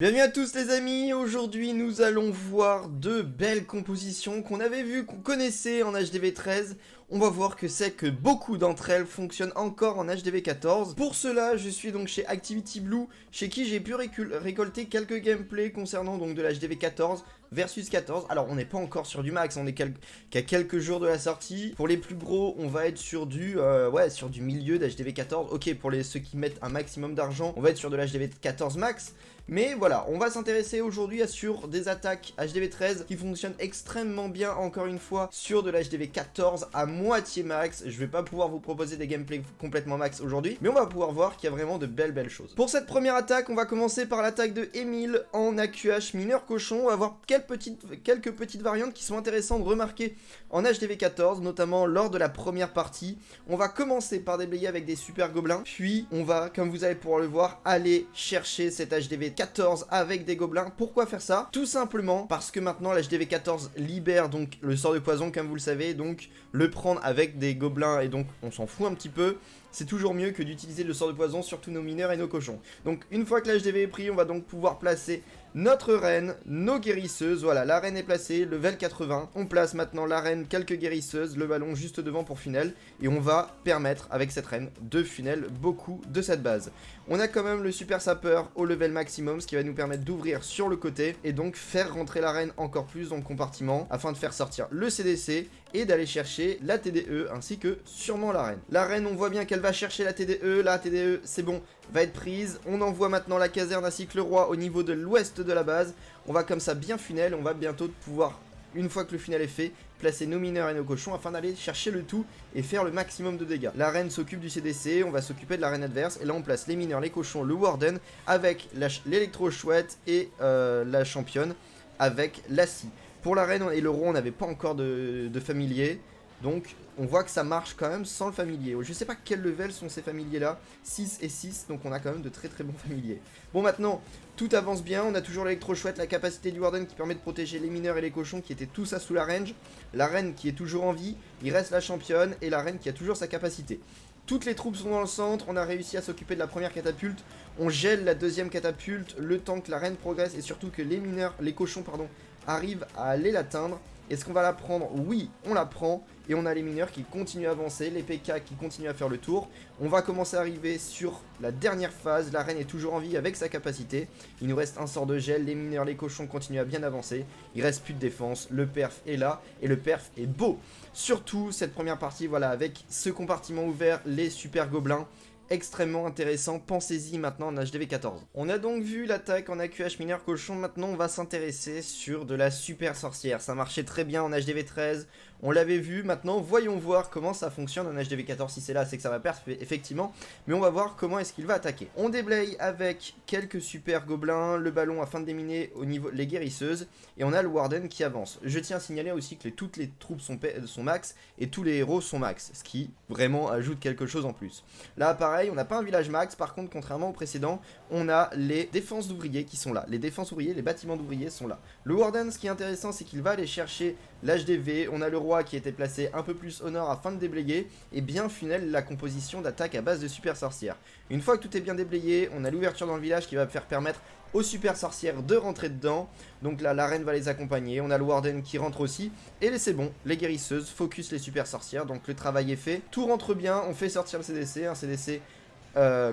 Bienvenue à tous les amis, aujourd'hui nous allons voir de belles compositions qu'on avait vues, qu'on connaissait en HDV 13. On va voir que c'est que beaucoup d'entre elles fonctionnent encore en HDV 14. Pour cela, je suis donc chez Activity Blue, chez qui j'ai pu récolter quelques gameplays concernant donc de l'HDV 14 versus 14. Alors on n'est pas encore sur du max, on est qu'à quelques jours de la sortie. Pour les plus gros, on va être sur du sur du milieu d'HDV 14. Ok, pour ceux qui mettent un maximum d'argent, on va être sur de l'HDV 14 max. Mais voilà, on va s'intéresser aujourd'hui sur des attaques HDV 13 qui fonctionnent extrêmement bien, encore une fois, sur de l'HDV 14 à moitié max. Je vais pas pouvoir vous proposer des gameplays complètement max aujourd'hui, mais on va pouvoir voir qu'il y a vraiment de belles choses. Pour cette première attaque, on va commencer par l'attaque de Emile en AQH mineur cochon. On va voir quelques petites variantes qui sont intéressantes de remarquer en HDV 14, notamment lors de la première partie. On va commencer par déblayer avec des super gobelins, puis on va, comme vous allez pouvoir le voir, aller chercher cet HDV 14 avec des gobelins. Pourquoi faire ça? Tout simplement parce que maintenant l'HDV 14 libère donc le sort de poison, comme vous le savez, donc le prendre avec des gobelins, et donc on s'en fout un petit peu. C'est toujours mieux que d'utiliser le sort de poison sur tous nos mineurs et nos cochons. Donc une fois que l'HDV est pris, on va donc pouvoir placer notre reine, nos guérisseuses. Voilà, la reine est placée, level 80. On place maintenant la reine, quelques guérisseuses, le ballon juste devant pour funnel. Et on va permettre avec cette reine de funnel beaucoup de cette base. On a quand même le super sapeur au level maximum, ce qui va nous permettre d'ouvrir sur le côté et donc faire rentrer la reine encore plus dans le compartiment afin de faire sortir le CDC et d'aller chercher la TDE ainsi que sûrement la reine. La reine, on voit bien qu'elle va chercher la TDE. La TDE, c'est bon, va être prise. On envoie maintenant la caserne ainsi que le roi au niveau de l'ouest de la base. On va comme ça bien funnel. On va bientôt pouvoir, une fois que le funnel est fait, placer nos mineurs et nos cochons afin d'aller chercher le tout et faire le maximum de dégâts. La reine s'occupe du CDC, on va s'occuper de la reine adverse, et là on place les mineurs, les cochons, le warden avec l'électro-chouette et la championne avec la scie. Pour la reine et le roi, on n'avait pas encore de familier, donc on voit que ça marche quand même sans le familier. Je sais pas quel level sont ces familiers là, 6 et 6, donc on a quand même de très bons familiers. Bon, maintenant tout avance bien, on a toujours l'électro-chouette, la capacité du warden qui permet de protéger les mineurs et les cochons qui étaient tous à sous la range, la reine qui est toujours en vie, il reste la championne et la reine qui a toujours sa capacité. Toutes les troupes sont dans le centre, on a réussi à s'occuper de la première catapulte, on gèle la deuxième catapulte, le temps que la reine progresse et surtout que les mineurs, les cochons pardon, arrivent à aller l'atteindre. Est-ce qu'on va la prendre? Oui, on la prend. Et on a les mineurs qui continuent à avancer, les PK qui continuent à faire le tour. On va commencer à arriver sur la dernière phase. La reine est toujours en vie avec sa capacité. Il nous reste un sort de gel. Les mineurs, les cochons continuent à bien avancer. Il reste plus de défense. Le perf est là. Et le perf est beau. Surtout cette première partie, voilà, avec ce compartiment ouvert, les super gobelins. Extrêmement intéressant, pensez-y maintenant en HDV 14. On a donc vu l'attaque en AQH mineur cochon, maintenant on va s'intéresser sur de la super sorcière. Ça marchait très bien en HDV 13, on l'avait vu, maintenant voyons voir comment ça fonctionne en HDV 14. Si c'est là, c'est que ça va perdre effectivement, mais on va voir comment est-ce qu'il va attaquer. On déblaye avec quelques super gobelins, le ballon afin de déminer au niveau les guérisseuses, et on a le warden qui avance. Je tiens à signaler aussi que toutes les troupes sont max, et tous les héros sont max, ce qui vraiment ajoute quelque chose en plus. Là pareil, on n'a pas un village max, par contre contrairement au précédent, on a les défenses d'ouvriers qui sont là. Les défenses ouvriers, les bâtiments d'ouvriers sont là. Le warden, ce qui est intéressant, c'est qu'il va aller chercher l'HDV, on a le roi qui était placé un peu plus au nord afin de déblayer, et bien funnel la composition d'attaque à base de super sorcières. Une fois que tout est bien déblayé, on a l'ouverture dans le village qui va faire permettre aux super sorcières de rentrer dedans. Donc là la reine va les accompagner, on a le warden qui rentre aussi, et c'est bon, les guérisseuses focus les super sorcières, donc le travail est fait, tout rentre bien, on fait sortir le CDC, un CDC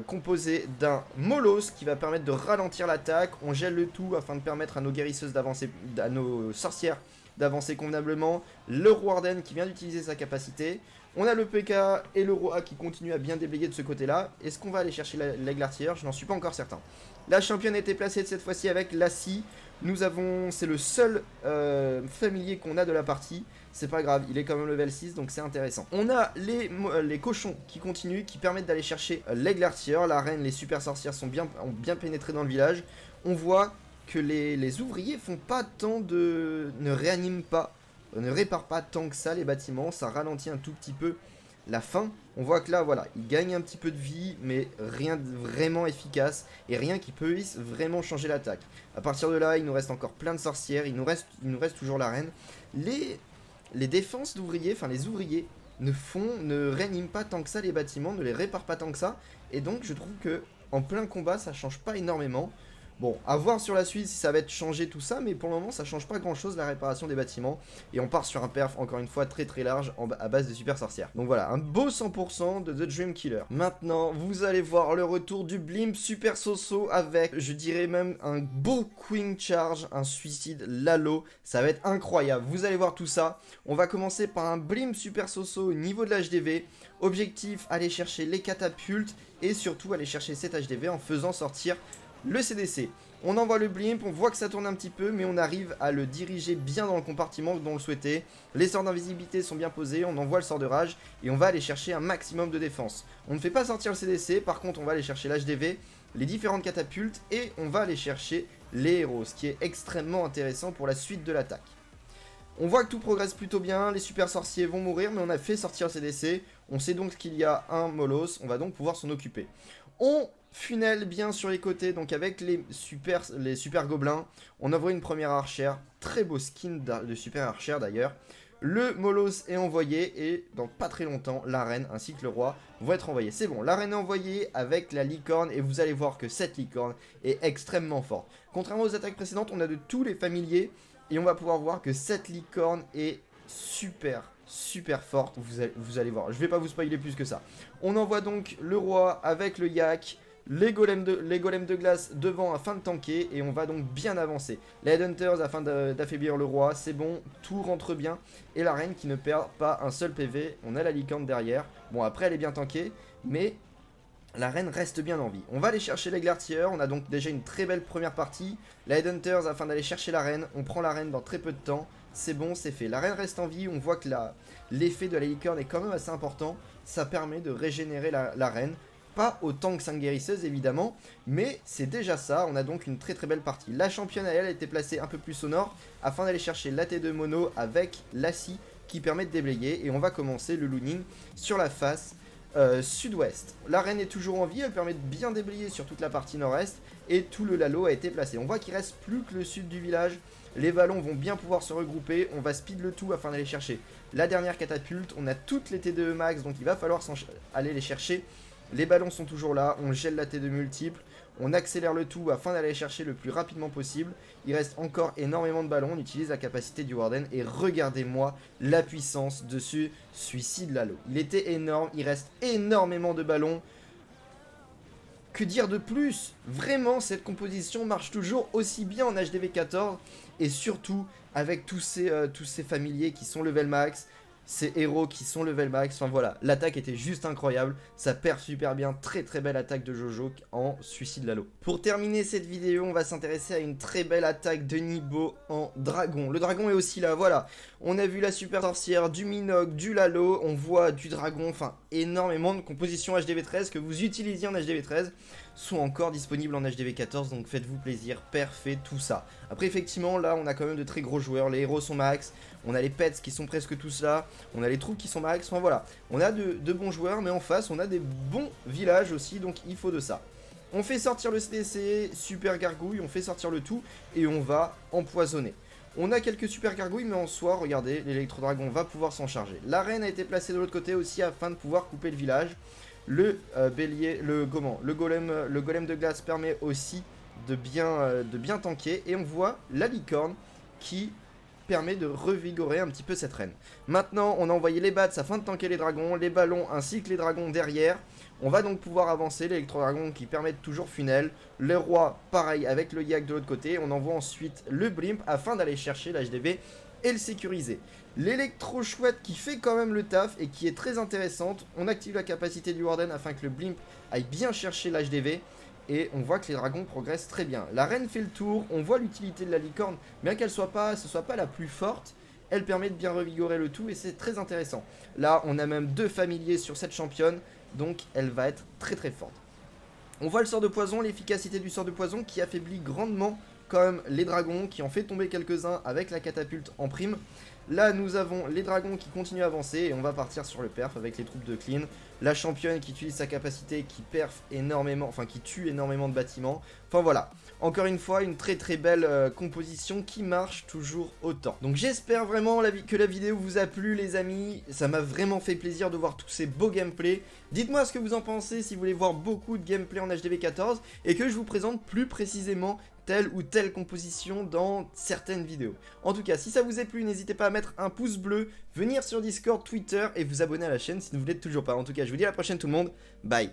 composé d'un Molos qui va permettre de ralentir l'attaque. On gèle le tout afin de permettre à nos guérisseuses d'avancer, à nos sorcières d'avancer convenablement. Le warden qui vient d'utiliser sa capacité. On a le PK et le roi qui continue à bien déblayer de ce côté-là. Est-ce qu'on va aller chercher l'aigle artilleur? Je n'en suis pas encore certain. La championne a été placée cette fois-ci avec la scie. Nous avons, c'est le seul familier qu'on a de la partie. C'est pas grave, il est quand même level 6, donc c'est intéressant. On a les cochons qui continuent, qui permettent d'aller chercher l'aigle artilleur. La reine, les super sorcières ont bien pénétré dans le village. On voit que les ouvriers font pas tant de... ne réaniment pas, ne réparent pas tant que ça les bâtiments. Ça ralentit un tout petit peu la fin. On voit que là, voilà, ils gagnent un petit peu de vie, mais rien de vraiment efficace, et rien qui puisse vraiment changer l'attaque. À partir de là, il nous reste encore plein de sorcières, il nous reste toujours la reine. Les défenses d'ouvriers, enfin les ouvriers, ne réaniment pas tant que ça les bâtiments, ne les réparent pas tant que ça, et donc je trouve que en plein combat, ça change pas énormément. Bon, à voir sur la suite si ça va être changé tout ça, mais pour le moment ça change pas grand chose la réparation des bâtiments. Et on part sur un perf encore une fois très large à base de super sorcières. Donc voilà, un beau 100% de The Dream Killer. Maintenant, vous allez voir le retour du Blimp Super Soso avec, je dirais même, un beau Queen Charge, un suicide Lalo. Ça va être incroyable, vous allez voir tout ça. On va commencer par un Blimp Super Soso au niveau de l'HDV. Objectif, aller chercher les catapultes et surtout aller chercher cet HDV en faisant sortir le CDC. On envoie le blimp, on voit que ça tourne un petit peu, mais on arrive à le diriger bien dans le compartiment dont on le souhaitait. Les sorts d'invisibilité sont bien posés, on envoie le sort de rage et on va aller chercher un maximum de défense. On ne fait pas sortir le CDC, par contre on va aller chercher l'HDV, les différentes catapultes et on va aller chercher les héros, ce qui est extrêmement intéressant pour la suite de l'attaque. On voit que tout progresse plutôt bien, les super sorciers vont mourir, mais on a fait sortir le CDC. On sait donc qu'il y a un Molos, on va donc pouvoir s'en occuper. On funnel bien sur les côtés, donc avec les super gobelins. On envoie une première archère, très beau skin de super archère d'ailleurs. Le Molos est envoyé et dans pas très longtemps, la reine ainsi que le roi vont être envoyés. C'est bon, la reine est envoyée avec la licorne et vous allez voir que cette licorne est extrêmement forte. Contrairement aux attaques précédentes, on a de tous les familiers et on va pouvoir voir que cette licorne est super forte. Vous allez voir, je vais pas vous spoiler plus que ça. On envoie donc le roi avec le yak, les golems de glace devant afin de tanker et on va donc bien avancer. Les Headhunters afin d'affaiblir le roi, c'est bon, tout rentre bien. Et la reine qui ne perd pas un seul PV, on a la licorne derrière. Bon après elle est bien tankée, mais la reine reste bien en vie. On va aller chercher les Glartiers, on a donc déjà une très belle première partie. Les Headhunters afin d'aller chercher la reine, on prend la reine dans très peu de temps. C'est bon, c'est fait. La reine reste en vie, on voit que l'effet de la licorne est quand même assez important. Ça permet de régénérer la reine. Pas autant que 5 guérisseuses évidemment, mais c'est déjà ça, on a donc une très belle partie. La championne elle a été placée un peu plus au nord, afin d'aller chercher la T2 mono avec la scie qui permet de déblayer, et on va commencer le looning sur la face sud-ouest. La reine est toujours en vie, elle permet de bien déblayer sur toute la partie nord-est, et tout le Lalo a été placé. On voit qu'il reste plus que le sud du village, les vallons vont bien pouvoir se regrouper, on va speed le tout afin d'aller chercher la dernière catapulte, on a toutes les T2 max, donc il va falloir aller les chercher. Les ballons sont toujours là, on gèle la T2 multiple, on accélère le tout afin d'aller chercher le plus rapidement possible. Il reste encore énormément de ballons, on utilise la capacité du Warden et regardez-moi la puissance de ce suicide Lalo. Il était énorme, il reste énormément de ballons. Que dire de plus? Vraiment, cette composition marche toujours aussi bien en HDV 14 et surtout avec tous ces familiers qui sont level max. Ces héros qui sont level max, enfin voilà, l'attaque était juste incroyable, ça perd super bien, très belle attaque de Jojo en suicide Lalo. Pour terminer cette vidéo, on va s'intéresser à une très belle attaque de Nibo en dragon. Le dragon est aussi là, voilà, on a vu la super sorcière, du Minoc, du Lalo, on voit du dragon, enfin énormément de compositions HDV 13 que vous utilisiez en HDV 13 sont encore disponibles en HDV 14, donc faites-vous plaisir, parfait, tout ça. Après effectivement, là on a quand même de très gros joueurs, les héros sont max, on a les pets qui sont presque tous là, on a les troupes qui sont max, enfin voilà. On a de bons joueurs, mais en face on a des bons villages aussi, donc il faut de ça. On fait sortir le CDC, super gargouille, on fait sortir le tout, et on va empoisonner. On a quelques super gargouilles, mais en soi, regardez, l'électro-dragon va pouvoir s'en charger. La reine a été placée de l'autre côté aussi afin de pouvoir couper le village. Le bélier, le golem de glace permet aussi de bien tanker. Et on voit la licorne qui permet de revigorer un petit peu cette reine. Maintenant, on a envoyé les bats afin de tanker les dragons, les ballons ainsi que les dragons derrière. On va donc pouvoir avancer, l'électro-dragon qui permet de toujours funnel. Le roi, pareil, avec le yak de l'autre côté. On envoie ensuite le blimp afin d'aller chercher l'HDV et le sécuriser. L'électro-chouette qui fait quand même le taf et qui est très intéressante. On active la capacité du Warden afin que le blimp aille bien chercher l'HDV. Et on voit que les dragons progressent très bien. La reine fait le tour, on voit l'utilité de la licorne, bien qu'elle soit pas la plus forte, elle permet de bien revigorer le tout et c'est très intéressant. Là, on a même 2 familiers sur cette championne, donc elle va être très forte. On voit le sort de poison, l'efficacité du sort de poison qui affaiblit grandement quand même les dragons qui en fait tomber quelques-uns avec la catapulte en prime. Là, nous avons les dragons qui continuent à avancer et on va partir sur le perf avec les troupes de clean. La championne qui utilise sa capacité, qui perf énormément, enfin qui tue énormément de bâtiments. Enfin voilà, encore une fois, une très très belle composition qui marche toujours autant. Donc j'espère vraiment que la vidéo vous a plu les amis. Ça m'a vraiment fait plaisir de voir tous ces beaux gameplays. Dites-moi ce que vous en pensez si vous voulez voir beaucoup de gameplay en HDV 14 et que je vous présente plus précisément telle ou telle composition dans certaines vidéos. En tout cas, si ça vous a plu, n'hésitez pas à mettre un pouce bleu, venir sur Discord, Twitter et vous abonner à la chaîne si vous ne l'êtes toujours pas. En tout cas, je vous dis à la prochaine tout le monde, bye.